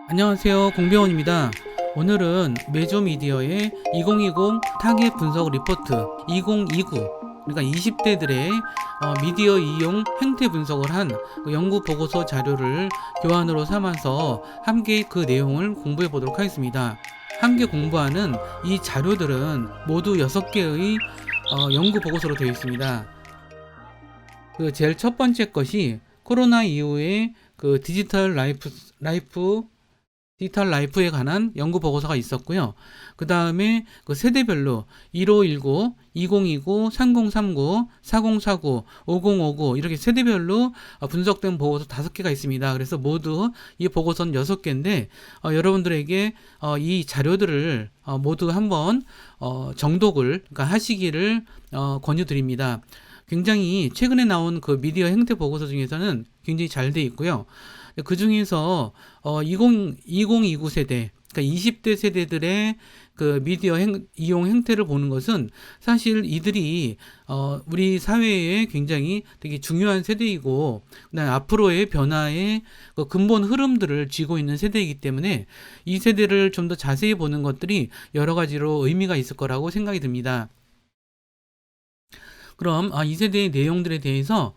안녕하세요, 공병원입니다. 오늘은 메조미디어의 2020 타겟 분석 리포트 2029, 그러니까 20대들의 미디어 이용 행태 분석을 한 연구 보고서 자료를 교환으로 삼아서 함께 그 내용을 공부해 보도록 하겠습니다. 함께 공부하는 이 자료들은 모두 6개의 연구 보고서로 되어 있습니다. 그 제일 첫 번째 것이 코로나 이후에 그 디지털 라이프에 관한 연구 보고서가 있었고요. 그 다음에 그 세대별로 1519, 2029, 3039, 4049, 5059 이렇게 세대별로 분석된 보고서 5개가 있습니다. 그래서 모두 이 보고서는 6개인데 여러분들에게 이 자료들을 모두 한번 정독을 그러니까 하시기를 권유드립니다. 굉장히 최근에 나온 그 미디어 행태 보고서 중에서는 굉장히 잘 돼 있고요. 그 중에서 2029 세대, 그러니까 20대 세대들의 그 미디어 이용 행태를 보는 것은 사실 이들이 우리 사회에 굉장히 되게 중요한 세대이고, 그다음에 앞으로의 변화의 그 근본 흐름들을 쥐고 있는 세대이기 때문에 이 세대를 좀 더 자세히 보는 것들이 여러 가지로 의미가 있을 거라고 생각이 듭니다. 그럼 이 세대의 내용들에 대해서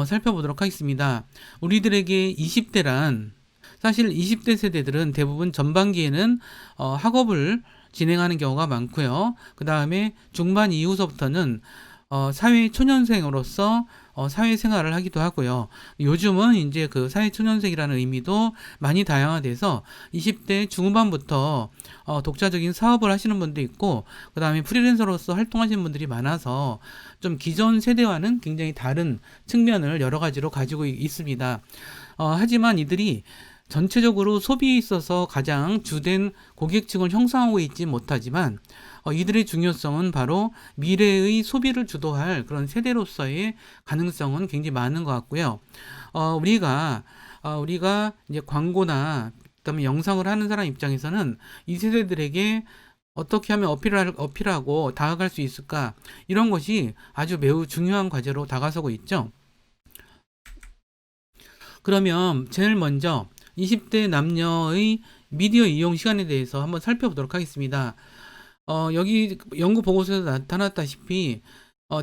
살펴보도록 하겠습니다. 우리들에게 20대란 사실 20대 세대들은 대부분 전반기에는 학업을 진행하는 경우가 많고요. 그 다음에 중반 이후서부터는 사회 초년생으로서 사회생활을 하기도 하고요. 요즘은 이제 그 사회초년생이라는 의미도 많이 다양화돼서 20대 중후반부터 독자적인 사업을 하시는 분도 있고, 그 다음에 프리랜서로서 활동하시는 분들이 많아서 좀 기존 세대와는 굉장히 다른 측면을 여러 가지로 가지고 있습니다. 하지만 이들이 전체적으로 소비에 있어서 가장 주된 고객층을 형성하고 있지 못하지만 이들의 중요성은 바로 미래의 소비를 주도할 그런 세대로서의 가능성은 굉장히 많은 것 같고요. 우리가 이제 광고나 그다음에 영상을 하는 사람 입장에서는 이 세대들에게 어떻게 하면 어필하고 다가갈 수 있을까, 이런 것이 아주 매우 중요한 과제로 다가서고 있죠. 그러면 제일 먼저 20대 남녀의 미디어 이용 시간에 대해서 한번 살펴보도록 하겠습니다. 여기 연구 보고서에서 나타났다시피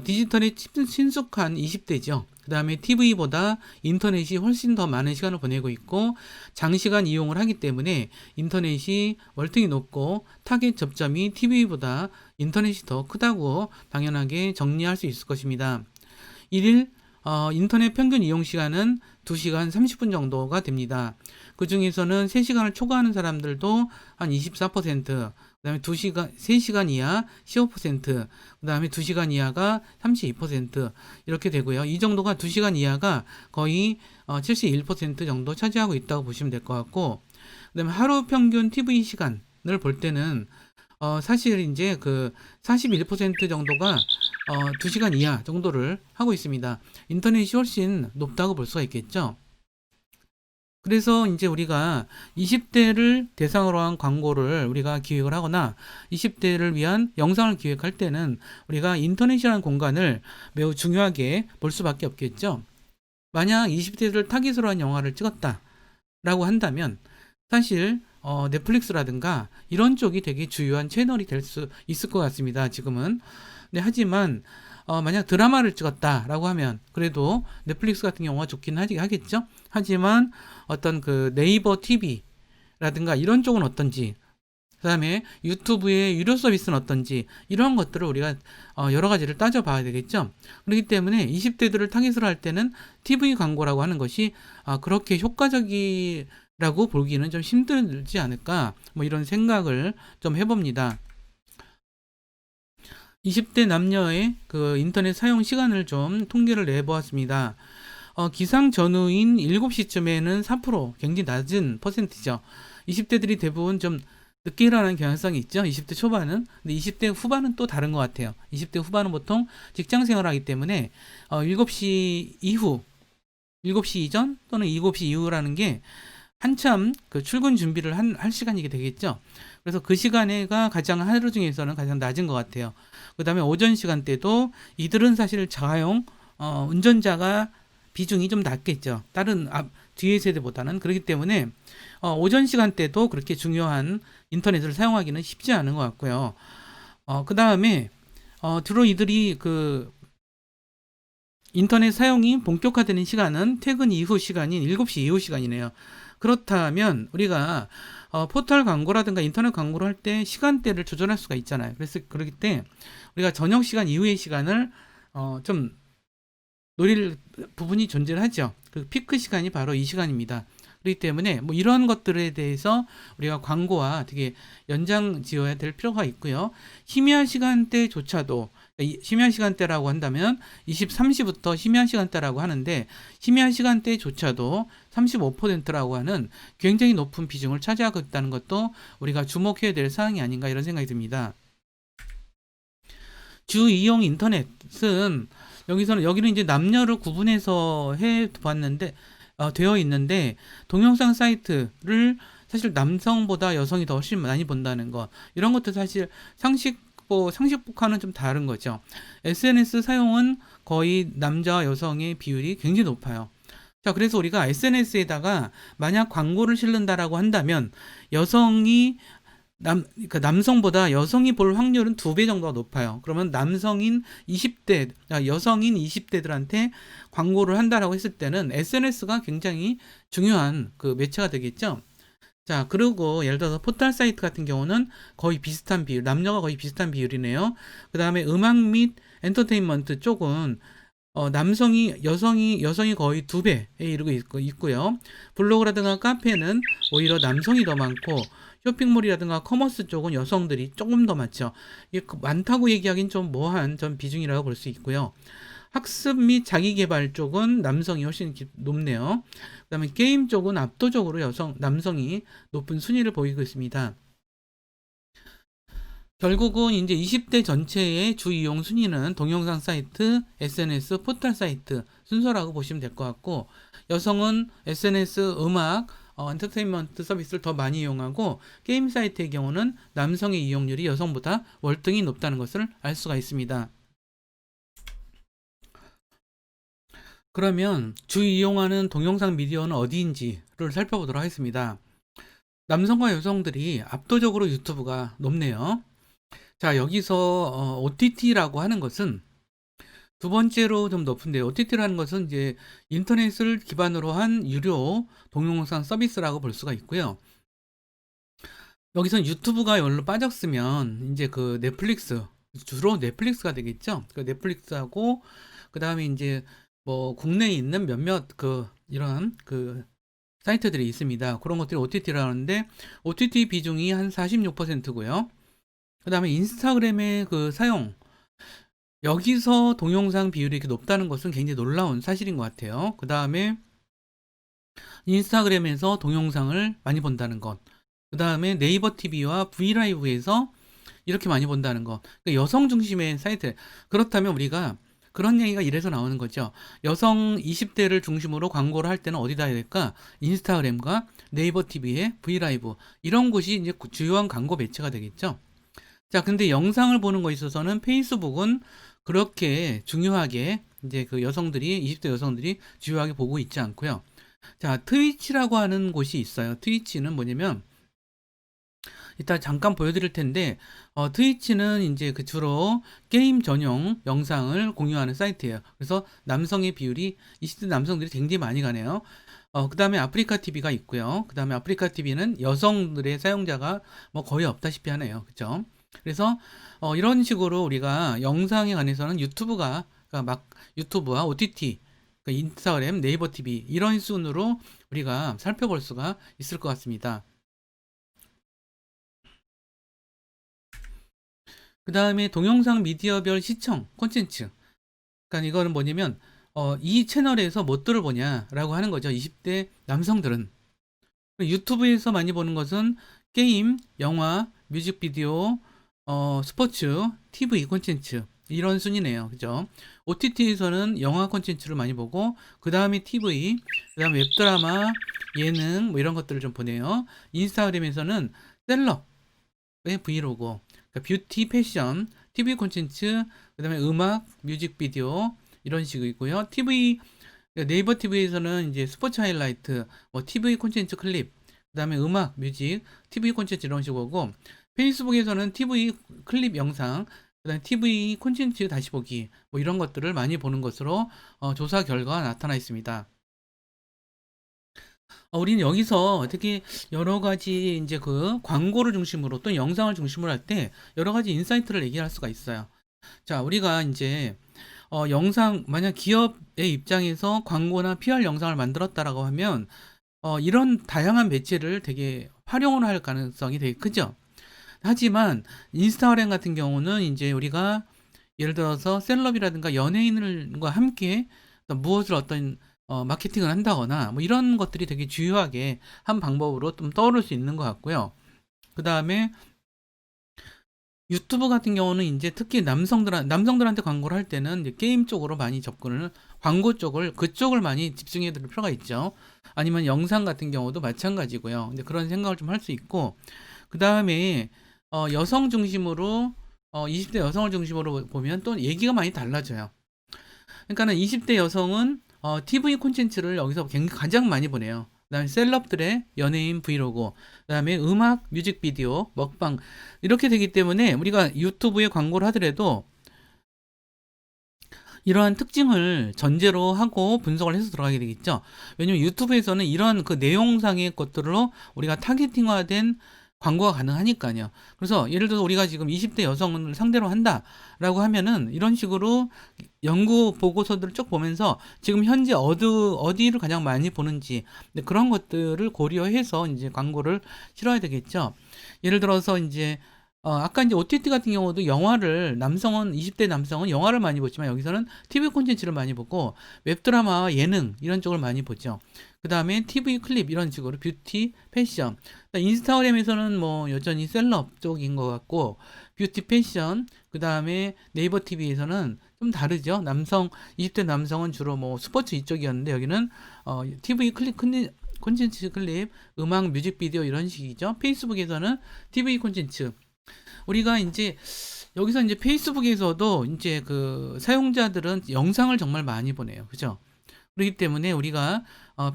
디지털에 친숙한 20대죠. 그 다음에 TV보다 인터넷이 훨씬 더 많은 시간을 보내고 있고, 장시간 이용을 하기 때문에 인터넷이 월등히 높고 타겟 접점이 TV보다 인터넷이 더 크다고 당연하게 정리할 수 있을 것입니다. 1일 인터넷 평균 이용 시간은 2시간 30분 정도가 됩니다. 그 중에서는 3시간을 초과하는 사람들도 한 24%, 그 다음에 3시간 이하 15%, 그 다음에 2시간 이하가 32% 이렇게 되고요. 이 정도가 2시간 이하가 거의 71% 정도 차지하고 있다고 보시면 될 것 같고, 그 다음에 하루 평균 TV 시간을 볼 때는 사실 이제 그 41% 정도가 2시간 이하 정도를 하고 있습니다. 인터넷이 훨씬 높다고 볼 수가 있겠죠. 그래서 이제 우리가 20대를 대상으로 한 광고를 우리가 기획을 하거나 20대를 위한 영상을 기획할 때는 우리가 인터넷이라는 공간을 매우 중요하게 볼 수밖에 없겠죠. 만약 20대를 타깃으로 한 영화를 찍었다라고 한다면 사실 넷플릭스라든가 이런 쪽이 되게 주요한 채널이 될 수 있을 것 같습니다, 지금은. 네, 하지만 만약 드라마를 찍었다라고 하면 그래도 넷플릭스 같은 경우가 좋긴 하겠죠. 하지만 어떤 그 네이버 TV라든가 이런 쪽은 어떤지, 그 다음에 유튜브의 유료 서비스는 어떤지, 이런 것들을 우리가 여러 가지를 따져봐야 되겠죠. 그렇기 때문에 20대들을 타깃으로 할 때는 TV 광고라고 하는 것이 그렇게 효과적이라고 보기는 좀 힘들지 않을까, 뭐 이런 생각을 좀 해봅니다. 20대 남녀의 그 인터넷 사용 시간을 좀 통계를 내보았습니다. 기상 전후인 7시쯤에는 4%, 굉장히 낮은 퍼센트죠. 20대들이 대부분 좀 늦게 일어나는 경향성이 있죠. 20대 초반은. 근데 20대 후반은 또 다른 것 같아요. 20대 후반은 보통 직장 생활하기 때문에 7시 이후, 7시 이전 또는 7시 이후라는 게 한참 그 출근 준비를 할 시간이게 되겠죠. 그래서 그 시간에가 가장 하루 중에서는 가장 낮은 것 같아요. 그 다음에 오전 시간대도 이들은 사실 자가용 운전자가 비중이 좀 낮겠죠. 다른 뒤의 세대보다는. 그렇기 때문에 오전 시간대도 그렇게 중요한 인터넷을 사용하기는 쉽지 않은 것 같고요. 그 다음에 주로 이들이 그 인터넷 사용이 본격화되는 시간은 퇴근 이후 시간인 7시 이후 시간이네요. 그렇다면 우리가 포털 광고라든가 인터넷 광고를 할 때 시간대를 조절할 수가 있잖아요. 그래서 그렇기 때문에 우리가 저녁 시간 이후의 시간을 좀 노릴 부분이 존재하죠. 그 피크 시간이 바로 이 시간입니다. 그렇기 때문에 뭐 이런 것들에 대해서 우리가 광고와 되게 연장 지어야 될 필요가 있고요. 심야 시간대조차도, 심야 시간대라고 한다면 23시부터 심야 시간대라고 하는데, 심야 시간대조차도 35%라고 하는 굉장히 높은 비중을 차지하고 있다는 것도 우리가 주목해야 될 사항이 아닌가 이런 생각이 듭니다. 주 이용 인터넷은 여기는 이제 남녀를 구분해서 해 봤는데 되어 있는데, 동영상 사이트를 사실 남성보다 여성이 더 훨씬 많이 본다는 것, 이런 것도 사실 상식과는 좀 다른 거죠. SNS 사용은 거의 남자와 여성의 비율이 굉장히 높아요. 자, 그래서 우리가 SNS에다가 만약 광고를 실른다라고 한다면 그러니까 남성보다 여성이 볼 확률은 2배 정도가 높아요. 그러면 여성인 20대들한테 광고를 한다라고 했을 때는 SNS가 굉장히 중요한 그 매체가 되겠죠. 자, 그리고 예를 들어서 포털 사이트 같은 경우는 거의 비슷한 비율, 남녀가 거의 비슷한 비율이네요. 그 다음에 음악 및 엔터테인먼트 쪽은 여성이 거의 2배에 이르고 있고요. 블로그라든가 카페는 오히려 남성이 더 많고, 쇼핑몰이라든가 커머스 쪽은 여성들이 조금 더 많죠. 이게 많다고 얘기하기는 좀 뭐한 좀 비중이라고 볼 수 있고요. 학습 및 자기개발 쪽은 남성이 훨씬 높네요. 그 다음에 게임 쪽은 압도적으로 남성이 높은 순위를 보이고 있습니다. 결국은 이제 20대 전체의 주 이용 순위는 동영상 사이트, SNS, 포털 사이트 순서라고 보시면 될 것 같고, 여성은 SNS, 음악, 엔터테인먼트 서비스를 더 많이 이용하고, 게임 사이트의 경우는 남성의 이용률이 여성보다 월등히 높다는 것을 알 수가 있습니다. 그러면 주 이용하는 동영상 미디어는 어디인지를 살펴보도록 하겠습니다. 남성과 여성들이 압도적으로 유튜브가 높네요. 자, 여기서 OTT라고 하는 것은 두 번째로 좀 높은데요. OTT라는 것은 이제 인터넷을 기반으로 한 유료 동영상 서비스라고 볼 수가 있고요. 여기선 유튜브가 열로 빠졌으면 이제 그 넷플릭스, 주로 넷플릭스가 되겠죠. 그 넷플릭스하고 그 다음에 이제 뭐 국내에 있는 몇몇 이런 사이트들이 있습니다. 그런 것들이 OTT라고 하는데, OTT 비중이 한 46%고요. 그 다음에 인스타그램의 사용, 여기서 동영상 비율이 이렇게 높다는 것은 굉장히 놀라운 사실인 것 같아요. 그 다음에 인스타그램에서 동영상을 많이 본다는 것, 그 다음에 네이버 TV와 브이라이브에서 이렇게 많이 본다는 것, 그러니까 여성 중심의 사이트. 그렇다면 우리가 그런 얘기가 이래서 나오는 거죠. 여성 20대를 중심으로 광고를 할 때는 어디다 해야 될까? 인스타그램과 네이버 TV의 브이라이브, 이런 곳이 이제 주요한 광고 매체가 되겠죠. 자, 근데 영상을 보는 거에 있어서는 페이스북은 그렇게 중요하게 이제 20대 여성들이 주요하게 보고 있지 않고요. 자, 트위치라고 하는 곳이 있어요. 트위치는 뭐냐면, 이따 잠깐 보여드릴 텐데, 트위치는 이제 주로 게임 전용 영상을 공유하는 사이트예요. 그래서 남성의 비율이 20대 남성들이 굉장히 많이 가네요. 그 다음에 아프리카 TV가 있고요. 그 다음에 아프리카 TV는 여성들의 사용자가 뭐 거의 없다시피 하네요. 그죠? 그래서 이런 식으로 우리가 영상에 관해서는 유튜브와 OTT, 인스타그램, 네이버 TV 이런 순으로 우리가 살펴볼 수가 있을 것 같습니다. 그 다음에 동영상 미디어별 시청 콘텐츠. 그러니까 이거는 뭐냐면 이 채널에서 뭣들을 보냐라고 하는 거죠. 20대 남성들은 유튜브에서 많이 보는 것은 게임, 영화, 뮤직비디오, 스포츠, TV 콘텐츠, 이런 순이네요. 그죠? OTT에서는 영화 콘텐츠를 많이 보고, 그 다음에 TV, 그 다음에 웹드라마, 예능, 뭐 이런 것들을 좀 보네요. 인스타그램에서는 셀럽의 브이로그, 그러니까 뷰티, 패션, TV 콘텐츠, 그 다음에 음악, 뮤직비디오, 이런 식이고요. TV, 네이버 TV에서는 이제 스포츠 하이라이트, 뭐 TV 콘텐츠 클립, 그다음에 음악, 뮤직, TV 콘텐츠 이런 식으로 페이스북에서는 TV 클립 영상, 그다음에 TV 콘텐츠 다시 보기 뭐 이런 것들을 많이 보는 것으로 조사 결과가 나타나 있습니다. 우리는 여기서 어떻게 여러 가지 이제 그 광고를 중심으로 또 영상을 중심으로 할 때 여러 가지 인사이트를 얘기할 수가 있어요. 자, 우리가 이제 영상 만약 기업의 입장에서 광고나 PR 영상을 만들었다라고 하면 이런 다양한 매체를 되게 활용을 할 가능성이 되게 크죠. 하지만 인스타그램 같은 경우는 이제 우리가 예를 들어서 셀럽이라든가 연예인과 함께 무엇을 어떤 마케팅을 한다거나 뭐 이런 것들이 되게 주요하게 한 방법으로 좀 떠오를 수 있는 것 같고요. 그 다음에 유튜브 같은 경우는 이제 특히 남성들한테 광고를 할 때는 이제 게임 쪽으로 많이 접근을, 광고 쪽을, 그쪽을 많이 집중해 드릴 필요가 있죠. 아니면 영상 같은 경우도 마찬가지고요. 근데 그런 생각을 좀 할 수 있고, 그 다음에 여성 중심으로, 20대 여성을 중심으로 보면 또 얘기가 많이 달라져요. 그러니까는 20대 여성은 TV 콘텐츠를 여기서 가장 많이 보내요. 그다음에 셀럽들의 연예인 브이로그, 그다음에 음악, 뮤직비디오, 먹방 이렇게 되기 때문에 우리가 유튜브에 광고를 하더라도 이러한 특징을 전제로 하고 분석을 해서 들어가게 되겠죠. 왜냐면 유튜브에서는 이런 그 내용상의 것들로 우리가 타겟팅화된 광고가 가능하니까요. 그래서 예를 들어서 우리가 지금 20대 여성을 상대로 한다라고 하면은 이런 식으로 연구 보고서들을 쭉 보면서 지금 현재 어디를 가장 많이 보는지 그런 것들을 고려해서 이제 광고를 실어야 되겠죠. 예를 들어서 이제 아까 이제 OTT 같은 경우도 영화를 20대 남성은 영화를 많이 보지만 여기서는 TV 콘텐츠를 많이 보고 웹드라마, 예능 이런 쪽을 많이 보죠. 그 다음에 TV 클립 이런 식으로 뷰티, 패션. 인스타그램에서는 뭐 여전히 셀럽 쪽인 것 같고 뷰티, 패션. 그 다음에 네이버 TV에서는 좀 다르죠. 20대 남성은 주로 뭐 스포츠 이쪽이었는데 여기는 TV 클립 콘텐츠 클립, 음악, 뮤직비디오 이런 식이죠. 페이스북에서는 TV 콘텐츠. 우리가 이제 여기서 이제 페이스북에서도 이제 그 사용자들은 영상을 정말 많이 보내요. 그죠? 그렇기 때문에 우리가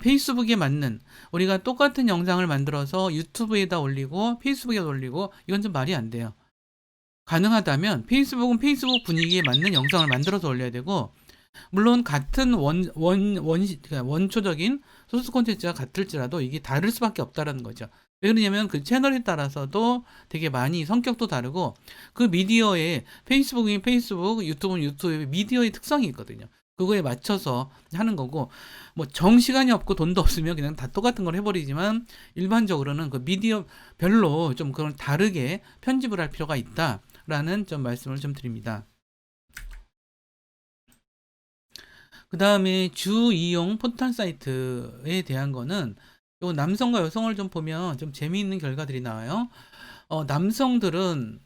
페이스북에 맞는 우리가 똑같은 영상을 만들어서 유튜브에다 올리고 페이스북에 올리고 이건 좀 말이 안 돼요. 가능하다면 페이스북은 페이스북 분위기에 맞는 영상을 만들어서 올려야 되고 물론 같은 그러니까 원초적인 소스 콘텐츠가 같을지라도 이게 다를 수밖에 없다라는 거죠. 왜 그러냐면 그 채널에 따라서도 되게 많이 성격도 다르고 그 미디어의 페이스북이면 페이스북, 유튜브는 유튜브의 미디어의 특성이 있거든요. 그거에 맞춰서 하는 거고 뭐 정시간이 없고 돈도 없으면 그냥 다 똑같은 걸 해버리지만 일반적으로는 그 미디어 별로 좀 그런 다르게 편집을 할 필요가 있다라는 좀 말씀을 좀 드립니다. 그 다음에 주 이용 포털 사이트에 대한 거는 요 남성과 여성을 좀 보면 좀 재미있는 결과들이 나와요. 남성들은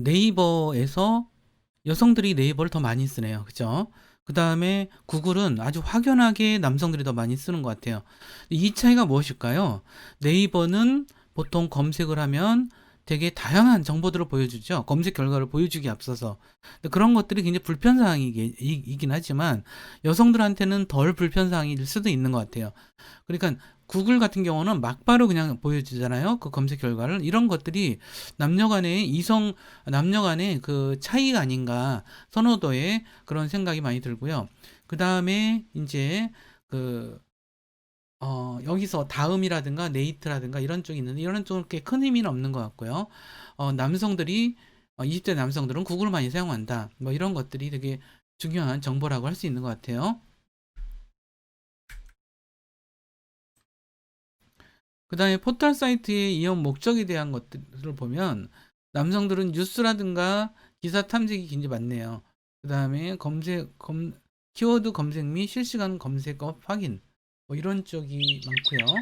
네이버에서 여성들이 네이버를 더 많이 쓰네요. 그죠? 그 다음에 구글은 아주 확연하게 남성들이 더 많이 쓰는 것 같아요. 이 차이가 무엇일까요? 네이버는 보통 검색을 하면 되게 다양한 정보들을 보여주죠. 검색 결과를 보여주기 앞서서. 근데 그런 것들이 굉장히 불편사항이긴 하지만 여성들한테는 덜 불편사항일 수도 있는 것 같아요. 그러니까 구글 같은 경우는 막바로 그냥 보여주잖아요. 그 검색 결과를. 이런 것들이 남녀 간의 그 차이가 아닌가, 선호도에 그런 생각이 많이 들고요. 그 다음에 이제 그 여기서 다음이라든가 네이트라든가 이런 쪽이 있는데 이런 쪽은 그렇게 큰 의미는 없는 것 같고요. 남성들이 20대 남성들은 구글을 많이 사용한다. 뭐 이런 것들이 되게 중요한 정보라고 할 수 있는 것 같아요. 그 다음에 포털 사이트의 이용 목적에 대한 것들을 보면 남성들은 뉴스라든가 기사 탐색이 굉장히 많네요. 그 다음에 키워드 검색 및 실시간 검색어 확인 뭐 이런 쪽이 많고요.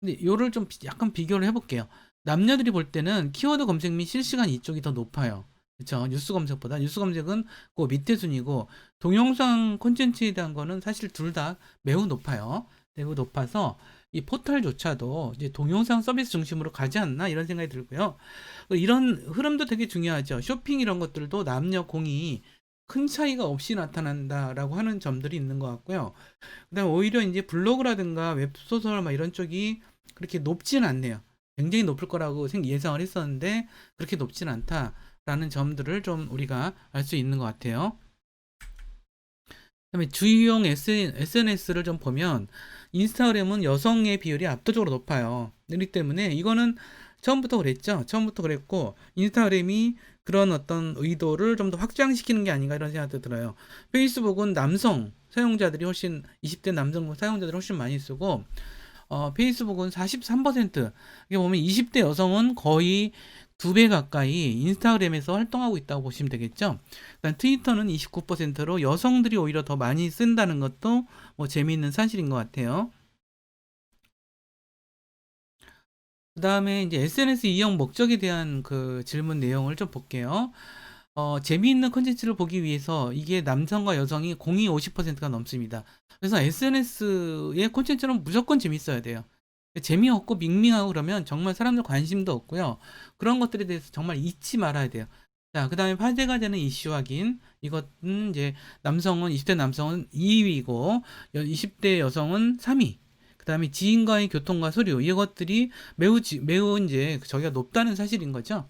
근데 요를 좀 약간 비교를 해볼게요. 남녀들이 볼 때는 키워드 검색 및 실시간 이쪽이 더 높아요. 그쵸? 뉴스 검색보다. 뉴스 검색은 그 밑에 순위고, 동영상 콘텐츠에 대한 거는 사실 둘 다 매우 높아요. 매우 높아서 이 포털조차도 이제 동영상 서비스 중심으로 가지 않나 이런 생각이 들고요. 이런 흐름도 되게 중요하죠. 쇼핑 이런 것들도 남녀 공이 큰 차이가 없이 나타난다라고 하는 점들이 있는 것 같고요. 그다음 오히려 이제 블로그라든가 웹소설 막 이런 쪽이 그렇게 높진 않네요. 굉장히 높을 거라고 예상을 했었는데 그렇게 높진 않다라는 점들을 좀 우리가 알 수 있는 것 같아요. 그다음에 주요 SNS를 좀 보면 인스타그램은 여성의 비율이 압도적으로 높아요. 그렇기 때문에 이거는 처음부터 그랬죠. 처음부터 그랬고 인스타그램이 그런 어떤 의도를 좀 더 확장시키는 게 아닌가 이런 생각도 들어요. 페이스북은 남성 사용자들이 훨씬 20대 남성 사용자들이 훨씬 많이 쓰고 페이스북은 43%, 이게 보면 20대 여성은 거의 2배 가까이 인스타그램에서 활동하고 있다고 보시면 되겠죠. 일단 트위터는 29%로 여성들이 오히려 더 많이 쓴다는 것도 뭐 재미있는 사실인 것 같아요. 그 다음에 이제 SNS 이용 목적에 대한 그 질문 내용을 좀 볼게요. 재미있는 컨텐츠를 보기 위해서 이게 남성과 여성이 공이 50%가 넘습니다. 그래서 SNS의 콘텐츠는 무조건 재밌어야 돼요. 재미없고 밍밍하고 그러면 정말 사람들 관심도 없고요. 그런 것들에 대해서 정말 잊지 말아야 돼요. 자, 그 다음에 화제가 되는 이슈 확인. 이것은 이제 남성은, 20대 남성은 2위고, 20대 여성은 3위. 그 다음에 지인과의 교통과 서류. 이것들이 매우 이제 저기가 높다는 사실인 거죠.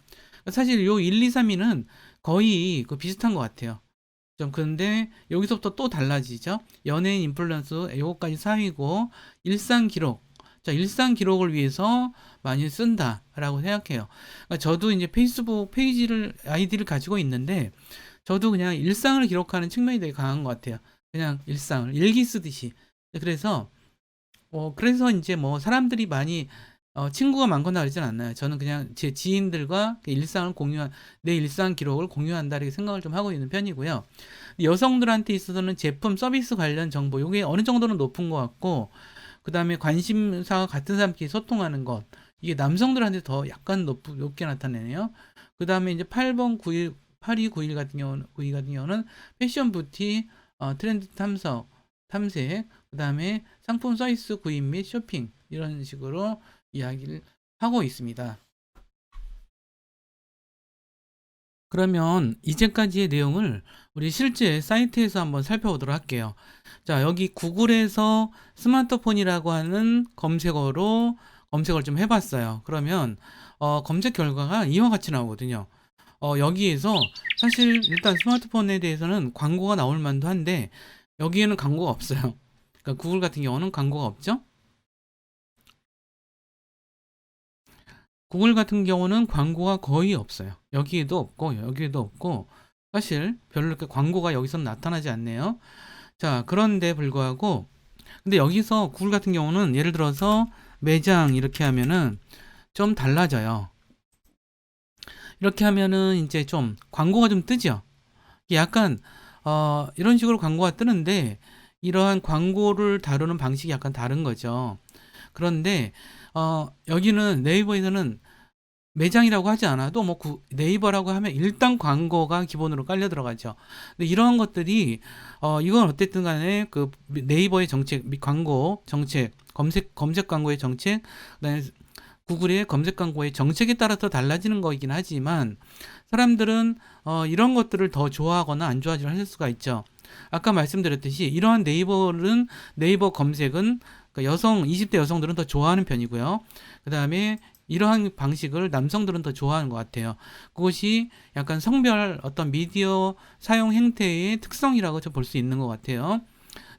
사실 요 1, 2, 3위는 거의 그 비슷한 것 같아요. 좀 근데 여기서부터 또 달라지죠. 연예인 인플루언서 요거까지 4위고 일상 기록. 자, 일상 기록을 위해서 많이 쓴다라고 생각해요. 그러니까 저도 이제 페이스북 페이지를 아이디를 가지고 있는데 저도 그냥 일상을 기록하는 측면이 되게 강한 것 같아요. 그냥 일상을 일기 쓰듯이. 그래서 그래서 이제 뭐 사람들이 많이 친구가 많거나 그러진 않나요. 저는 그냥 제 지인들과 내 일상 기록을 공유한다 이렇게 생각을 좀 하고 있는 편이고요. 여성들한테 있어서는 제품 서비스 관련 정보, 이게 어느 정도는 높은 것 같고, 그 다음에 관심사가 같은 사람끼리 소통하는 것, 이게 남성들한테 더 약간 높게 나타내네요. 그 다음에 이제 8번 9일, 8291 같은 경우는, 92 같은 경우는 패션 뷰티, 트렌드 탐색, 그 다음에 상품 서비스 구입 및 쇼핑, 이런 식으로 이야기를 하고 있습니다. 그러면 이제까지의 내용을 우리 실제 사이트에서 한번 살펴보도록 할게요. 자, 여기 구글에서 스마트폰이라고 하는 검색어로 검색을 좀 해봤어요. 그러면 검색 결과가 이와 같이 나오거든요. 여기에서 사실 일단 스마트폰에 대해서는 광고가 나올 만도 한데 여기에는 광고가 없어요. 그러니까 구글 같은 경우는 광고가 없죠. 구글 같은 경우는 광고가 거의 없어요. 여기에도 없고 여기에도 없고 사실 별로 이렇게 광고가 여기서 나타나지 않네요. 자, 그런데 불구하고 근데 여기서 구글 같은 경우는 예를 들어서 매장 이렇게 하면은 좀 달라져요. 이렇게 하면은 이제 좀 광고가 좀 뜨죠. 약간 이런 식으로 광고가 뜨는데 이러한 광고를 다루는 방식이 약간 다른 거죠. 그런데 여기는 네이버에서는 매장이라고 하지 않아도 뭐 네이버라고 하면 일단 광고가 기본으로 깔려 들어가죠. 근데 이러한 것들이 이건 어쨌든 간에 그 네이버의 정책, 광고 정책, 검색 광고의 정책, 그다음에 구글의 검색 광고의 정책에 따라서 달라지는 거이긴 하지만 사람들은 이런 것들을 더 좋아하거나 안 좋아하지를 할 수가 있죠. 아까 말씀드렸듯이 이러한 네이버 검색은 그러니까 20대 여성들은 더 좋아하는 편이고요. 그 다음에 이러한 방식을 남성들은 더 좋아하는 것 같아요. 그것이 약간 성별 어떤 미디어 사용 행태의 특성이라고 볼 수 있는 것 같아요.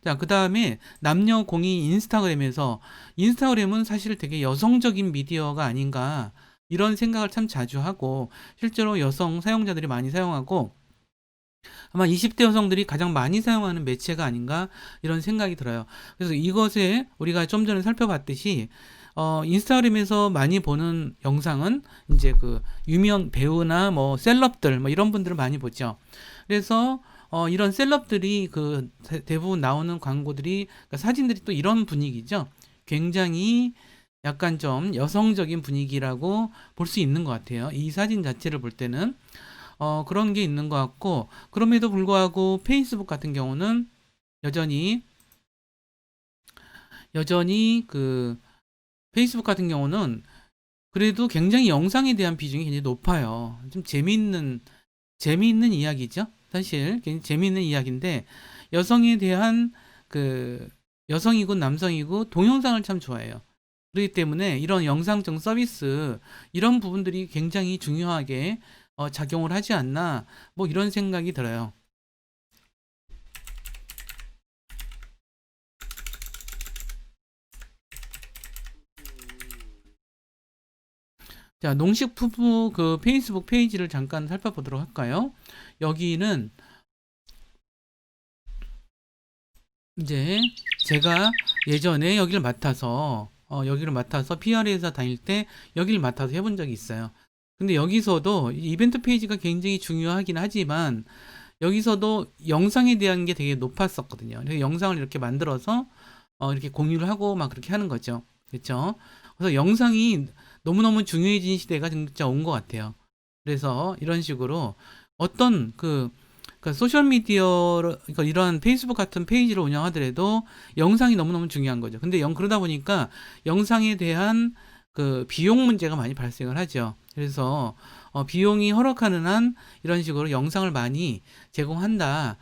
자, 그 다음에 남녀 공이 인스타그램은 사실 되게 여성적인 미디어가 아닌가 이런 생각을 참 자주 하고 실제로 여성 사용자들이 많이 사용하고 아마 20대 여성들이 가장 많이 사용하는 매체가 아닌가 이런 생각이 들어요. 그래서 이것에 우리가 좀 전에 살펴봤듯이 인스타그램에서 많이 보는 영상은 이제 그 유명 배우나 뭐 셀럽들 뭐 이런 분들을 많이 보죠. 그래서 이런 셀럽들이 그 대부분 나오는 광고들이 그러니까 사진들이 또 이런 분위기죠. 굉장히 약간 좀 여성적인 분위기라고 볼 수 있는 것 같아요. 이 사진 자체를 볼 때는 그런 게 있는 것 같고 그럼에도 불구하고 페이스북 같은 경우는 여전히 여전히 그 페이스북 같은 경우는 그래도 굉장히 영상에 대한 비중이 굉장히 높아요. 좀 재미있는 이야기죠. 사실 굉장히 재미있는 이야기인데 여성에 대한 그 여성이고 남성이고 동영상을 참 좋아해요. 그렇기 때문에 이런 영상적 서비스 이런 부분들이 굉장히 중요하게 작용을 하지 않나 뭐 이런 생각이 들어요. 자, 농식푸드 그 페이스북 페이지를 잠깐 살펴보도록 할까요? 여기는 이제 제가 예전에 여기를 맡아서 PR에서 다닐 때 여기를 맡아서 해본 적이 있어요. 근데 여기서도 이벤트 페이지가 굉장히 중요하긴 하지만 여기서도 영상에 대한 게 되게 높았었거든요. 그래서 영상을 이렇게 만들어서 이렇게 공유를 하고 막 그렇게 하는 거죠. 그렇죠? 그래서 영상이 너무너무 중요해진 시대가 진짜 온 것 같아요. 그래서 이런 식으로 어떤 그러니까 소셜미디어, 그러니까 이런 페이스북 같은 페이지를 운영하더라도 영상이 너무너무 중요한 거죠. 근데 그러다 보니까 영상에 대한 그 비용 문제가 많이 발생을 하죠. 그래서 비용이 허락하는 한 이런 식으로 영상을 많이 제공한다.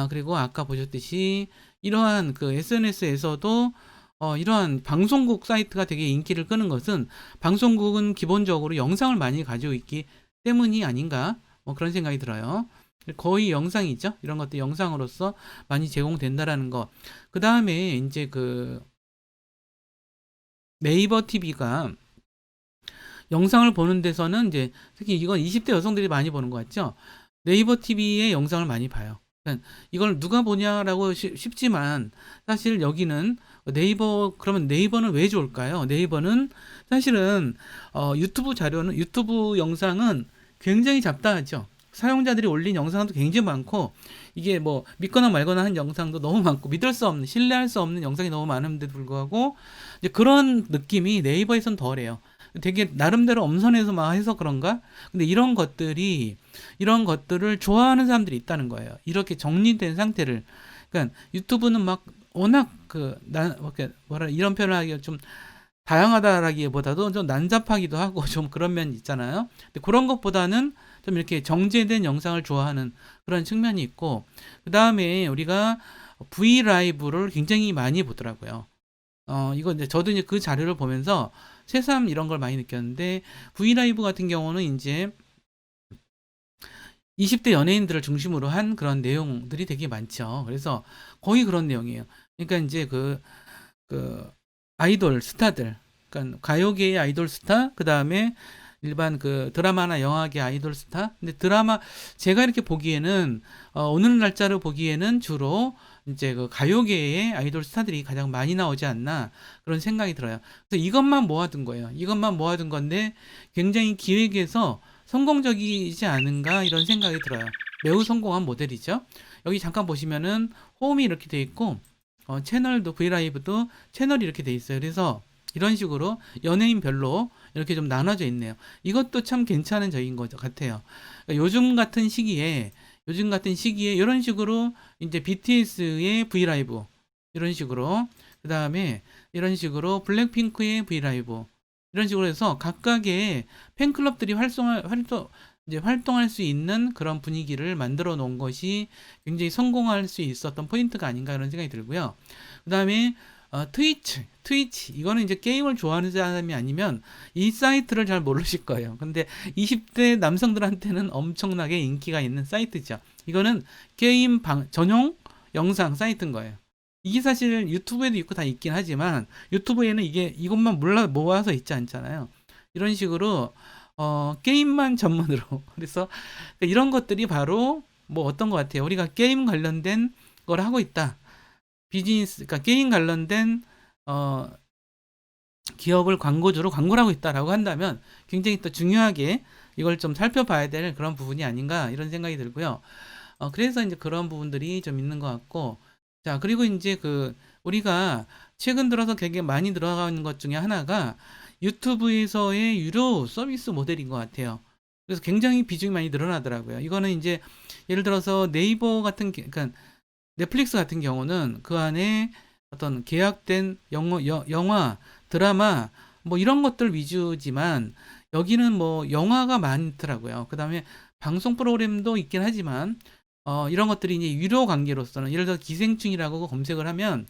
그리고 아까 보셨듯이 이러한 그 SNS에서도 이러한 방송국 사이트가 되게 인기를 끄는 것은 방송국은 기본적으로 영상을 많이 가지고 있기 때문이 아닌가 뭐 그런 생각이 들어요. 거의 영상이죠. 이런 것도 영상으로서 많이 제공된다라는 거. 그 다음에 이제 그 네이버 TV가 영상을 보는 데서는 이제 특히 이건 20대 여성들이 많이 보는 것 같죠. 네이버 TV의 영상을 많이 봐요. 그러니까 이걸 누가 보냐라고 쉽지만 사실 여기는 그러면 네이버는 왜 좋을까요? 네이버는 사실은 유튜브 영상은 굉장히 잡다하죠. 사용자들이 올린 영상도 굉장히 많고 이게 뭐 믿거나 말거나 한 영상도 너무 많고 믿을 수 없는 신뢰할 수 없는 영상이 너무 많은데도 불구하고 이제 그런 느낌이 네이버에선 덜해요. 되게 나름대로 엄선해서 막 해서 그런가? 근데 이런 것들을 좋아하는 사람들이 있다는 거예요. 이렇게 정리된 상태를. 그러니까 유튜브는 막 워낙 이런 표현을 하기가 좀 다양하다라기보다도 좀 난잡하기도 하고 좀 그런 면 있잖아요. 근데 그런 것보다는 좀 이렇게 정제된 영상을 좋아하는 그런 측면이 있고, 그 다음에 우리가 V 라이브를 굉장히 많이 보더라고요. 이거 이제 저도 이제 그 자료를 보면서 새삼 이런 걸 많이 느꼈는데, V 라이브 같은 경우는 이제 20대 연예인들을 중심으로 한 그런 내용들이 되게 많죠. 그래서 거의 그런 내용이에요. 그러니까 이제 그 아이돌 스타들, 그러니까 가요계의 아이돌 스타, 그 다음에 일반 그 드라마나 영화계 아이돌 스타. 근데 제가 이렇게 보기에는 오늘 날짜를 보기에는 주로 이제 그 가요계의 아이돌 스타들이 가장 많이 나오지 않나 그런 생각이 들어요. 그래서 이것만 모아둔 거예요. 이것만 모아둔 건데 굉장히 기획에서 성공적이지 않은가 이런 생각이 들어요. 매우 성공한 모델이죠. 여기 잠깐 보시면은 홈이 이렇게 돼 있고 채널도 브이라이브도 채널이 이렇게 돼 있어요. 그래서 이런 식으로 연예인별로 이렇게 좀 나눠져 있네요. 이것도 참 괜찮은 적인 것 같아요. 그러니까 요즘 같은 시기에 이런 식으로 이제 BTS의 브이라이브 이런 식으로 그 다음에 이런 식으로 블랙핑크의 브이라이브 이런 식으로 해서 각각의 팬클럽들이 활동할 수 있는 그런 분위기를 만들어 놓은 것이 굉장히 성공할 수 있었던 포인트가 아닌가 이런 생각이 들고요. 그 다음에 트위치 이거는 이제 게임을 좋아하는 사람이 아니면 이 사이트를 잘 모르실 거예요. 근데 20대 남성들한테는 엄청나게 인기가 있는 사이트죠. 이거는 게임 전용 영상 사이트인 거예요. 이게 사실 유튜브에도 있고 다 있긴 하지만 유튜브에는 이것만 모아서 있지 않잖아요. 이런 식으로 게임만 전문으로 그래서 이런 것들이 바로 뭐 어떤 것 같아요. 우리가 게임 관련된 걸 하고 있다. 그러니까 게임 관련된 기업을 광고주로 광고를 하고 있다라고 한다면 굉장히 또 중요하게 이걸 좀 살펴봐야 될 그런 부분이 아닌가 이런 생각이 들고요. 그래서 이제 그런 부분들이 좀 있는 것 같고, 자, 그리고 이제 우리가 최근 들어서 되게 많이 들어가는 것 중에 하나가 유튜브에서의 유료 서비스 모델인 것 같아요. 그래서 굉장히 비중이 많이 늘어나더라고요. 이거는 이제 예를 들어서 네이버 그러니까 넷플릭스 같은 경우는 그 안에 어떤 계약된 영화, 드라마 뭐 이런 것들 위주지만 여기는 뭐 영화가 많더라고요. 그다음에 방송 프로그램도 있긴 하지만 이런 것들이 이제 유료 관계로서는 예를 들어 기생충이라고 검색을 하면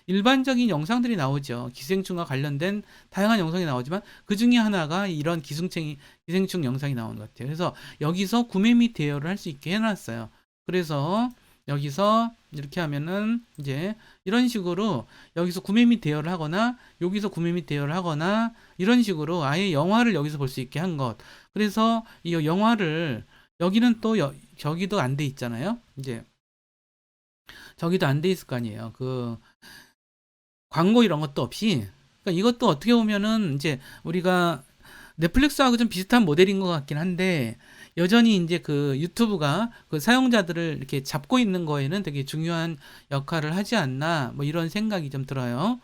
일반적인 영상들이 나오죠. 기생충과 관련된 다양한 영상이 나오지만 그 중에 하나가 이런 기생충 영상이 나오는 것 같아요. 그래서 여기서 구매 및 대여를 할 수 있게 해놨어요. 그래서 여기서 이렇게 하면은 이제 이런 식으로 여기서 구매 및 대여를 하거나 여기서 구매 및 대여를 하거나 이런 식으로 아예 영화를 여기서 볼 수 있게 한 것. 그래서 이 영화를 여기는 또 저기도 안 돼 있잖아요. 이제 저기도 안 돼 있을 거 아니에요. 그 광고 이런 것도 없이. 그러니까 이것도 어떻게 보면은 이제 우리가 넷플릭스하고 좀 비슷한 모델인 것 같긴 한데 여전히 이제 그 유튜브가 그 사용자들을 이렇게 잡고 있는 거에는 되게 중요한 역할을 하지 않나 뭐 이런 생각이 좀 들어요.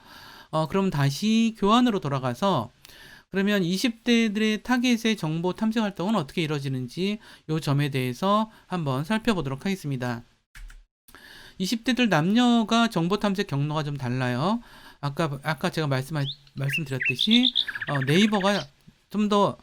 그럼 다시 교환으로 돌아가서 그러면 20대들의 타겟의 정보 탐색 활동은 어떻게 이루어지는지 이 점에 대해서 한번 살펴보도록 하겠습니다. 20대들 남녀가 정보 탐색 경로가 좀 달라요. 아까 제가 말씀드렸듯이 네이버가 좀 더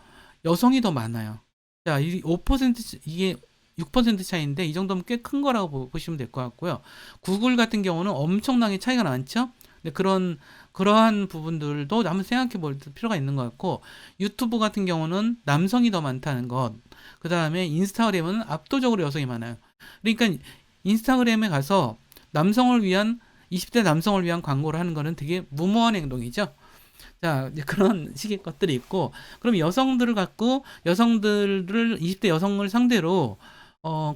여성이 더 많아요. 자, 5% 이게 6% 차이인데 이 정도면 꽤 큰 거라고 보시면 될 것 같고요. 구글 같은 경우는 엄청나게 차이가 많죠. 근데 그러한 부분들도 한번 생각해 볼 필요가 있는 것 같고 유튜브 같은 경우는 남성이 더 많다는 것. 그 다음에 인스타그램은 압도적으로 여성이 많아요. 그러니까 인스타그램에 가서 20대 남성을 위한 광고를 하는 거는 되게 무모한 행동이죠. 자, 이제 그런 식의 것들이 있고, 그럼 여성들을 갖고, 20대 여성을 상대로,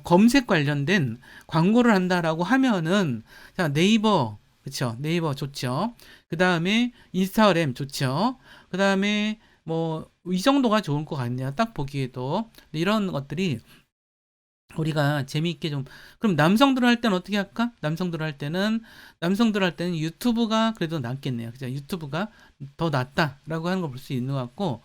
검색 관련된 광고를 한다라고 하면은, 자, 네이버, 그쵸. 네이버 좋죠. 그 다음에 인스타그램 좋죠. 그 다음에 뭐, 이 정도가 좋을 것 같네요. 딱 보기에도. 이런 것들이 우리가 재미있게 좀 그럼 남성들 할 때는 어떻게 할까? 남성들 할 때는 유튜브가 그래도 낫겠네요. 그죠? 유튜브가 더 낫다라고 하는 걸 볼 수 있는 것 같고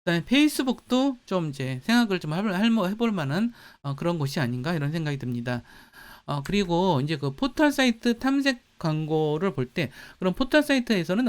그다음에 페이스북도 좀 이제 생각을 좀 해볼 만한 그런 곳이 아닌가 이런 생각이 듭니다. 그리고 이제 그 포털 사이트 탐색 광고를 볼 때, 그럼 포털 사이트에서는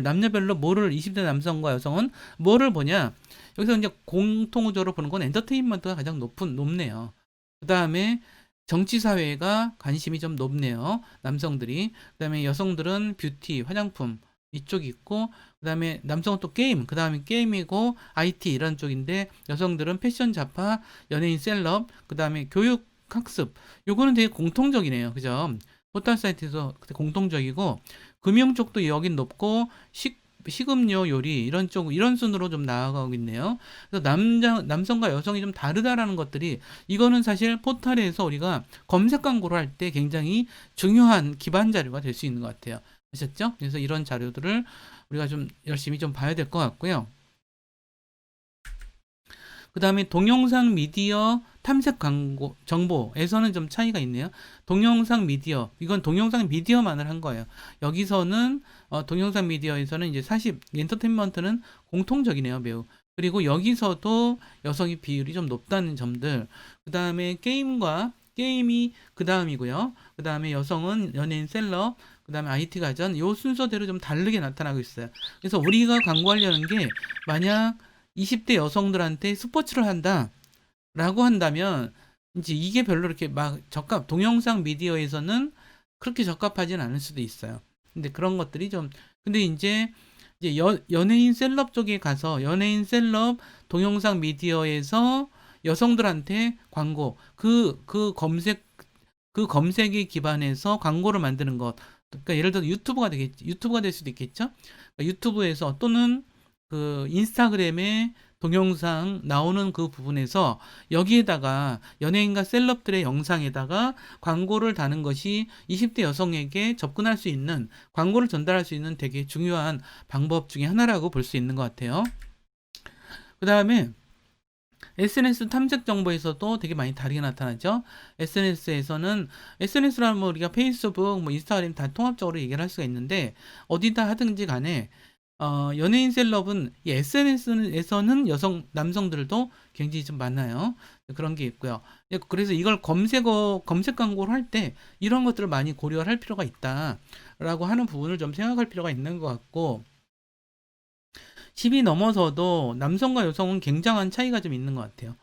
남녀별로 20대 남성과 여성은 뭐를 보냐? 여기서 이제 공통적으로 보는 건 엔터테인먼트가 가장 높네요. 그 다음에 정치 사회가 관심이 좀 높네요. 남성들이. 그 다음에 여성들은 뷰티, 화장품 이쪽이 있고, 그 다음에 남성은 또 게임, 그 다음에 게임이고 IT 이런 쪽인데 여성들은 패션 잡화, 연예인 셀럽, 그 다음에 교육 학습 요거는 되게 공통적이네요. 그죠? 포털 사이트에서 공통적이고 금융 쪽도 여긴 높고 식음료 요리 이런 순으로 좀 나아가고 있네요. 그래서 남성과 여성이 좀 다르다라는 것들이 이거는 사실 포털에서 우리가 검색 광고를 할 때 굉장히 중요한 기반 자료가 될 수 있는 것 같아요. 아셨죠? 그래서 이런 자료들을 우리가 좀 열심히 좀 봐야 될 것 같고요. 그 다음에 동영상 미디어 탐색 광고 정보에서는 좀 차이가 있네요. 동영상 미디어 이건 동영상 미디어만을 한 거예요. 여기서는 동영상 미디어에서는 이제 사실 엔터테인먼트는 공통적이네요, 매우. 그리고 여기서도 여성의 비율이 좀 높다는 점들. 그 다음에 게임이 그 다음이고요. 그 다음에 여성은 연예인 셀럽, 그 다음에 IT 가전 요 순서대로 좀 다르게 나타나고 있어요. 그래서 우리가 광고하려는 게 만약 20대 여성들한테 스포츠를 한다라고 한다면 이제 이게 별로 이렇게 막 동영상 미디어에서는 그렇게 적합하진 않을 수도 있어요. 근데 그런 것들이 좀 근데 이제 연예인 셀럽 쪽에 가서 연예인 셀럽 동영상 미디어에서 여성들한테 광고 그 검색에 기반해서 광고를 만드는 것. 그러니까 예를 들어 유튜브가 될 수도 있겠죠. 그러니까 유튜브에서 또는 그 인스타그램에 동영상 나오는 그 부분에서 여기에다가 연예인과 셀럽들의 영상에다가 광고를 다는 것이 20대 여성에게 접근할 수 있는 광고를 전달할 수 있는 되게 중요한 방법 중에 하나라고 볼 수 있는 것 같아요. 그 다음에 SNS 탐색 정보에서도 되게 많이 다르게 나타나죠. SNS라면 뭐 우리가 페이스북, 뭐 인스타그램 다 통합적으로 얘기를 할 수가 있는데 어디다 하든지 간에 연예인 셀럽은 이 SNS에서는 남성들도 굉장히 좀 많아요. 그런 게 있고요. 그래서 이걸 검색 광고를 할 때 이런 것들을 많이 고려를 할 필요가 있다라고 하는 부분을 좀 생각할 필요가 있는 것 같고, 10이 넘어서도 남성과 여성은 굉장한 차이가 좀 있는 것 같아요.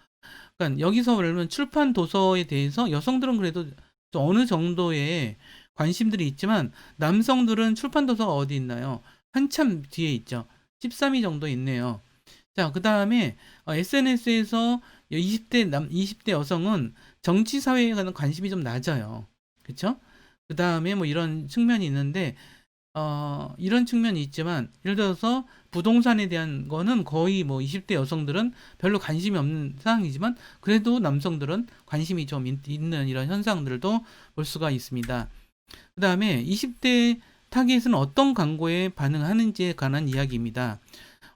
그러니까 여기서 그러면 출판 도서에 대해서 여성들은 그래도 좀 어느 정도의 관심들이 있지만 남성들은 출판 도서가 어디 있나요? 한참 뒤에 있죠. 13위 정도 있네요. 자, 그 다음에 SNS에서 20대 여성은 정치 사회에 관한 관심이 좀 낮아요. 그쵸? 그 다음에 뭐 이런 측면이 있는데, 이런 측면이 있지만, 예를 들어서 부동산에 대한 거는 거의 뭐 20대 여성들은 별로 관심이 없는 상황이지만, 그래도 남성들은 관심이 좀 있는 이런 현상들도 볼 수가 있습니다. 그 다음에 20대 타깃은 어떤 광고에 반응하는지에 관한 이야기입니다.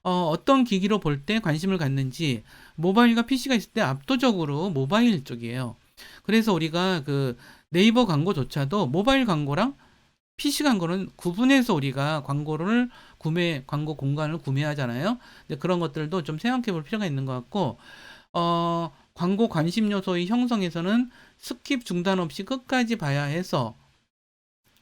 어떤 기기로 볼 때 관심을 갖는지, 모바일과 PC가 있을 때 압도적으로 모바일 쪽이에요. 그래서 우리가 그 네이버 광고조차도 모바일 광고랑 PC 광고는 구분해서 우리가 광고 공간을 구매하잖아요. 근데 그런 것들도 좀 생각해 볼 필요가 있는 것 같고, 광고 관심 요소의 형성에서는 스킵 중단 없이 끝까지 봐야 해서,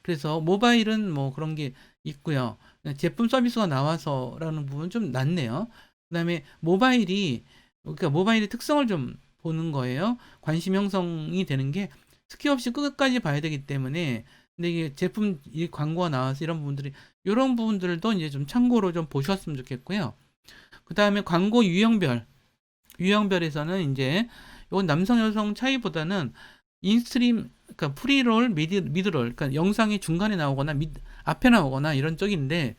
그래서 모바일은 뭐 그런 게 있고요. 제품 서비스가 나와서라는 부분 좀 낫네요. 그다음에 그러니까 모바일의 특성을 좀 보는 거예요. 관심 형성이 되는 게 스킵 없이 끝까지 봐야 되기 때문에, 근데 이게 제품 이 광고가 나와서 이런 부분들이, 이런 부분들도 이제 좀 참고로 좀 보셨으면 좋겠고요. 그다음에 광고 유형별에서는 이제 이건 남성 여성 차이보다는 인스트림, 그러니까 프리롤, 미드롤, 그러니까 영상이 중간에 나오거나 앞에 나오거나 이런 쪽인데,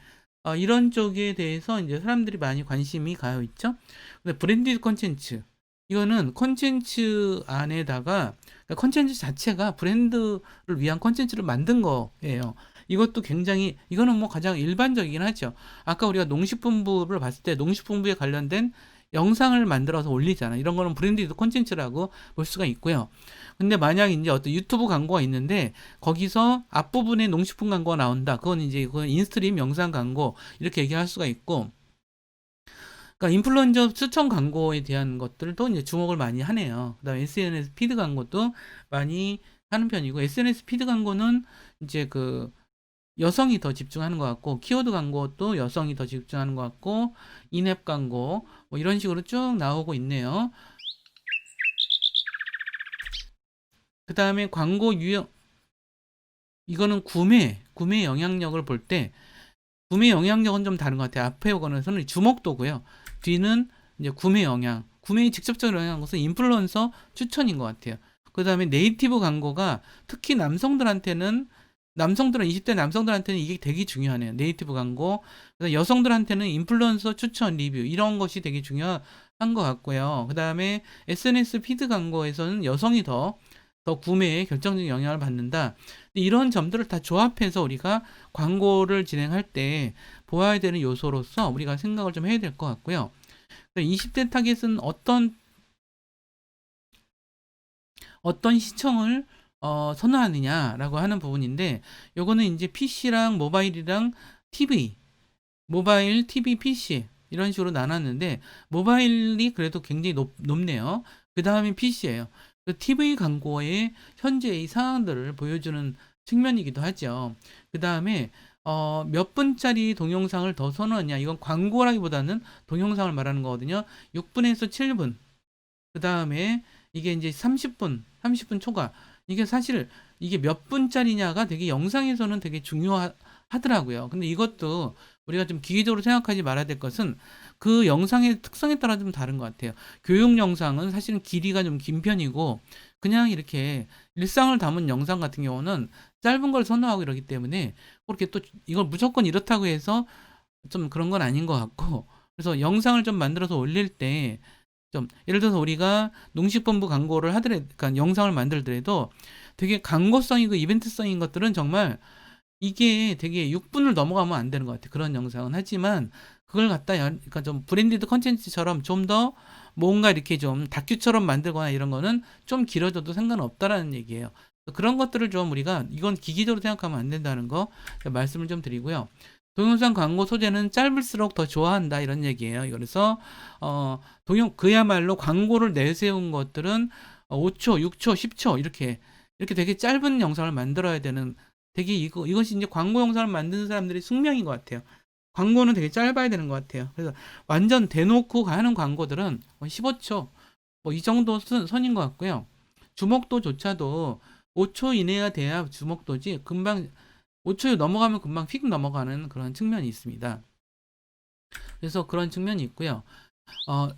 이런 쪽에 대해서 이제 사람들이 많이 관심이 가요 있죠. 근데 브랜디드 컨텐츠, 이거는 컨텐츠 안에다가, 그러니까 컨텐츠 자체가 브랜드를 위한 컨텐츠를 만든 거예요. 이것도 굉장히, 이거는 뭐 가장 일반적이긴 하죠. 아까 우리가 농식품부를 봤을 때 농식품부에 관련된 영상을 만들어서 올리잖아. 이런 거는 브랜디드 콘텐츠라고 볼 수가 있고요. 근데 만약 이제 어떤 유튜브 광고가 있는데 거기서 앞부분에 농식품 광고가 나온다. 그건 인스트림 영상 광고 이렇게 얘기할 수가 있고, 그러니까 인플루언서 추천 광고에 대한 것들도 이제 주목을 많이 하네요. 그다음에 SNS 피드 광고도 많이 하는 편이고, SNS 피드 광고는 이제 그 여성이 더 집중하는 것 같고, 키워드 광고도 여성이 더 집중하는 것 같고, 인앱 광고 뭐 이런 식으로 쭉 나오고 있네요. 그 다음에 광고 유형, 이거는 구매 영향력을 볼 때, 구매 영향력은 좀 다른 것 같아요. 앞에 거는 주목도고요. 뒤는 이제 구매에 직접적으로 영향하는 것은 인플루언서 추천인 것 같아요. 그 다음에 네이티브 광고가 특히 20대 남성들한테는 이게 되게 중요하네요. 네이티브 광고. 여성들한테는 인플루언서 추천 리뷰, 이런 것이 되게 중요한 것 같고요. 그 다음에 SNS 피드 광고에서는 여성이 더 구매에 결정적인 영향을 받는다. 이런 점들을 다 조합해서 우리가 광고를 진행할 때 보아야 되는 요소로서 우리가 생각을 좀 해야 될 것 같고요. 20대 타겟은 어떤 시청을 선호하느냐라고 하는 부분인데, 요거는 이제 PC랑 모바일이랑 TV, 모바일, TV, PC 이런 식으로 나눴는데, 모바일이 그래도 굉장히 높네요. 그 다음에 PC예요. TV 광고의 현재의 상황들을 보여주는 측면이기도 하죠. 그 다음에 몇 분짜리 동영상을 더 선호하냐, 이건 광고라기보다는 동영상을 말하는 거거든요. 6분에서 7분. 그 다음에 이게 이제 30분 초과. 이게 사실 이게 몇 분짜리냐가 되게 영상에서는 되게 중요하더라고요. 근데 이것도 우리가 좀 기계적으로 생각하지 말아야 될 것은 그 영상의 특성에 따라 좀 다른 것 같아요. 교육 영상은 사실은 길이가 좀 긴 편이고, 그냥 이렇게 일상을 담은 영상 같은 경우는 짧은 걸 선호하고 이러기 때문에, 그렇게 또 이걸 무조건 이렇다고 해서 좀 그런 건 아닌 것 같고, 그래서 영상을 좀 만들어서 올릴 때 좀, 예를 들어서 우리가 농식품부 광고를 그러니까 영상을 만들더라도 되게 광고성이고 이벤트성인 것들은 정말 이게 되게 6분을 넘어가면 안 되는 것 같아요. 그런 영상은. 하지만 그걸 그러니까 좀 브랜디드 컨텐츠처럼 좀 더 뭔가 이렇게 좀 다큐처럼 만들거나 이런 거는 좀 길어져도 상관없다라는 얘기예요. 그런 것들을 좀 우리가, 이건 기기적으로 생각하면 안 된다는 거 말씀을 좀 드리고요. 동영상 광고 소재는 짧을수록 더 좋아한다 이런 얘기예요. 그래서 그야말로 광고를 내세운 것들은 5초, 6초, 10초 이렇게 되게 짧은 영상을 만들어야 되는 되게 이것이 이제 광고 영상을 만드는 사람들의 숙명인 것 같아요. 광고는 되게 짧아야 되는 것 같아요. 그래서 완전 대놓고 하는 광고들은 15초 뭐 이 정도 선인 것 같고요. 주목도조차도 5초 이내야 돼야 주목도지 금방 5초 넘어가면 금방 휙 넘어가는 그런 측면이 있습니다. 그래서 그런 측면이 있고요.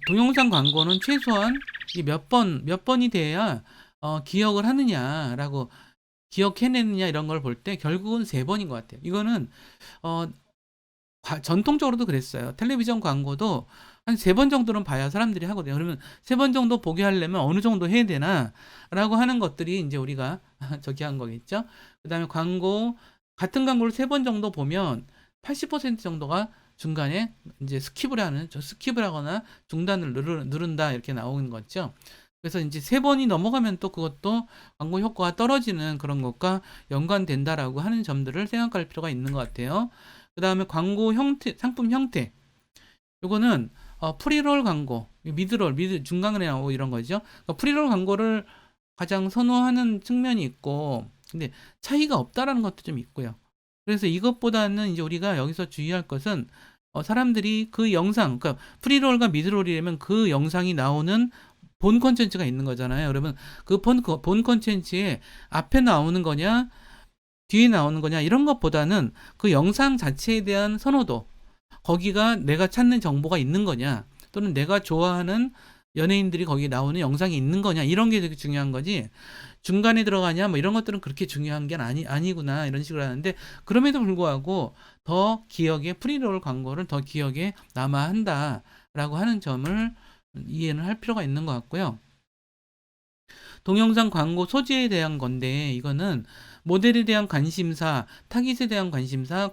동영상 광고는 최소한 몇 번이 돼야 기억을 하느냐라고 기억해내느냐 이런 걸 볼 때 결국은 3번인 것 같아요. 이거는 전통적으로도 그랬어요. 텔레비전 광고도 한 3번 정도는 봐야 사람들이 하거든요. 그러면 3번 정도 보게 하려면 어느 정도 해야 되나? 라고 하는 것들이 이제 우리가 저기 한 거겠죠. 그 다음에 같은 광고를 3번 정도 보면 80% 정도가 중간에 이제 스킵을 하거나 중단을 누른다 이렇게 나오는 거죠. 그래서 이제 3번이 넘어가면 또 그것도 광고 효과가 떨어지는 그런 것과 연관된다라고 하는 점들을 생각할 필요가 있는 것 같아요. 그 다음에 광고 형태, 상품 형태. 요거는 프리롤 광고, 미드롤, 중간에 나오고 이런 거죠. 그러니까 프리롤 광고를 가장 선호하는 측면이 있고, 근데 차이가 없다라는 것도 좀 있고요. 그래서 이것보다는 이제 우리가 여기서 주의할 것은 사람들이 그 영상, 그러니까 프리롤과 미드롤이라면 그 영상이 나오는 본 콘텐츠가 있는 거잖아요. 여러분, 그 본 콘텐츠에 앞에 나오는 거냐, 뒤에 나오는 거냐, 이런 것보다는 그 영상 자체에 대한 선호도, 거기가 내가 찾는 정보가 있는 거냐, 또는 내가 좋아하는 연예인들이 거기 나오는 영상이 있는 거냐, 이런 게 되게 중요한 거지, 중간에 들어가냐, 뭐 이런 것들은 그렇게 중요한 게 아니구나, 이런 식으로 하는데, 그럼에도 불구하고 프리롤 광고를 더 기억에 남아 한다라고 하는 점을 이해는 할 필요가 있는 것 같고요. 동영상 광고 소재에 대한 건데, 이거는 모델에 대한 관심사, 타깃에 대한 관심사,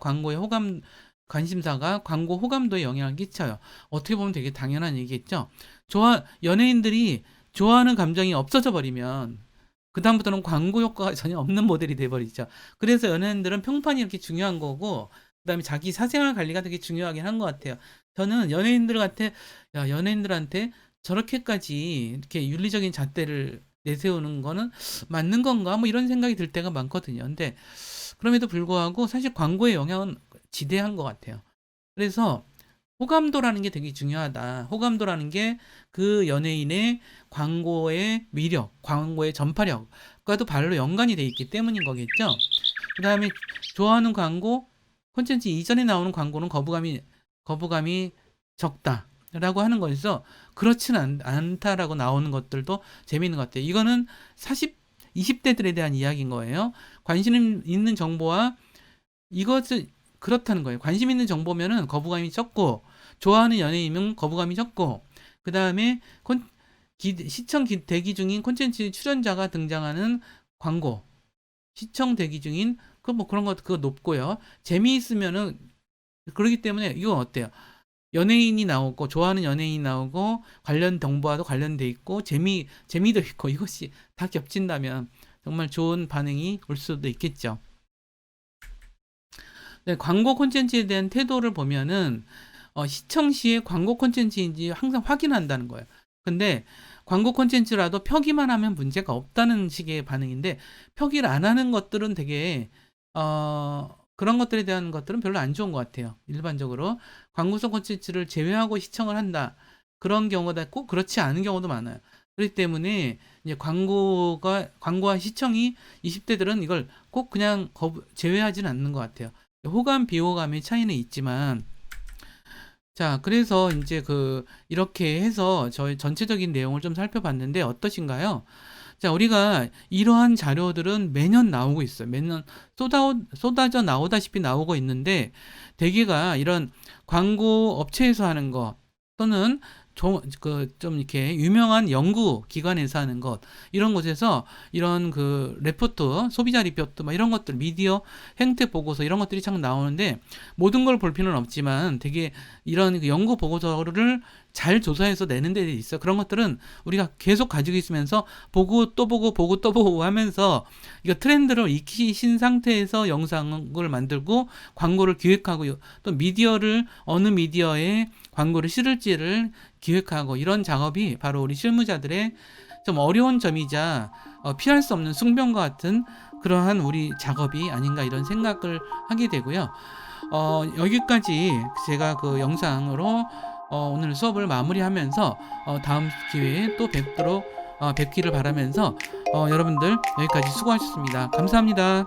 관심사가 광고 호감도에 영향을 끼쳐요. 어떻게 보면 되게 당연한 얘기겠죠. 연예인들이 좋아하는 감정이 없어져 버리면 그다음부터는 광고 효과가 전혀 없는 모델이 돼버리죠. 그래서 연예인들은 평판이 이렇게 중요한 거고, 그다음에 자기 사생활 관리가 되게 중요하긴 한 것 같아요. 저는 연예인들한테 저렇게까지 이렇게 윤리적인 잣대를 내세우는 거는 맞는 건가? 뭐 이런 생각이 들 때가 많거든요. 근데 그럼에도 불구하고 사실 광고의 영향은 지대한 것 같아요. 그래서 호감도라는 게 되게 중요하다. 호감도라는 게 그 연예인의 광고의 위력, 광고의 전파력과도 발로 연관이 돼 있기 때문인 거겠죠. 그 다음에 좋아하는 광고, 콘텐츠 이전에 나오는 광고는 거부감이 적다라고 하는 거에서 그렇지는 않다라고 나오는 것들도 재미있는 것 같아요. 이거는 20대들에 대한 이야기인 거예요. 관심 있는 정보와 이것을 그렇다는 거예요. 관심 있는 정보면은 거부감이 적고, 좋아하는 연예인은 거부감이 적고, 그 다음에 시청 대기 중인 콘텐츠 출연자가 등장하는 광고, 시청 대기 중인 그런 것 그거 높고요. 재미있으면은 그러기 때문에 이건 어때요? 연예인이 나오고, 좋아하는 연예인이 나오고, 관련 정보와도 관련돼 있고, 재미도 있고, 이것이 다 겹친다면 정말 좋은 반응이 올 수도 있겠죠. 네, 광고 콘텐츠에 대한 태도를 보면은 시청 시에 광고 콘텐츠인지 항상 확인한다는 거예요. 근데 광고 콘텐츠라도 펴기만 하면 문제가 없다는 식의 반응인데, 펴기를 안 하는 것들은 되게 그런 것들에 대한 것들은 별로 안 좋은 것 같아요. 일반적으로 광고성 콘텐츠를 제외하고 시청을 한다, 그런 경우가 꼭 그렇지 않은 경우도 많아요. 그렇기 때문에 이제 광고와 시청이 20대들은 이걸 꼭 그냥 제외하지는 않는 것 같아요. 호감, 비호감의 차이는 있지만, 자, 그래서 이제 이렇게 해서 저희 전체적인 내용을 좀 살펴봤는데 어떠신가요? 자, 우리가 이러한 자료들은 매년 나오고 있어요. 매년 쏟아져 나오다시피 나오고 있는데, 대개가 이런 광고 업체에서 하는 거, 또는 좀 이렇게 유명한 연구 기관에서 하는 것, 이런 곳에서 이런 레포트, 소비자 리포트, 막 이런 것들, 미디어 행태 보고서, 이런 것들이 참 나오는데, 모든 걸 볼 필요는 없지만 되게 이런 연구 보고서를 잘 조사해서 내는 데 있어요. 그런 것들은 우리가 계속 가지고 있으면서 보고 또 보고 보고 또 보고 하면서 이거 트렌드를 익히신 상태에서 영상을 만들고 광고를 기획하고 또 미디어를 어느 미디어에 광고를 실을지를 기획하고 이런 작업이 바로 우리 실무자들의 좀 어려운 점이자 피할 수 없는 숙명과 같은 그러한 우리 작업이 아닌가 이런 생각을 하게 되고요. 여기까지 제가 그 영상으로 오늘 수업을 마무리하면서 다음 기회에 또 뵙기를 바라면서 여러분들 여기까지 수고하셨습니다. 감사합니다.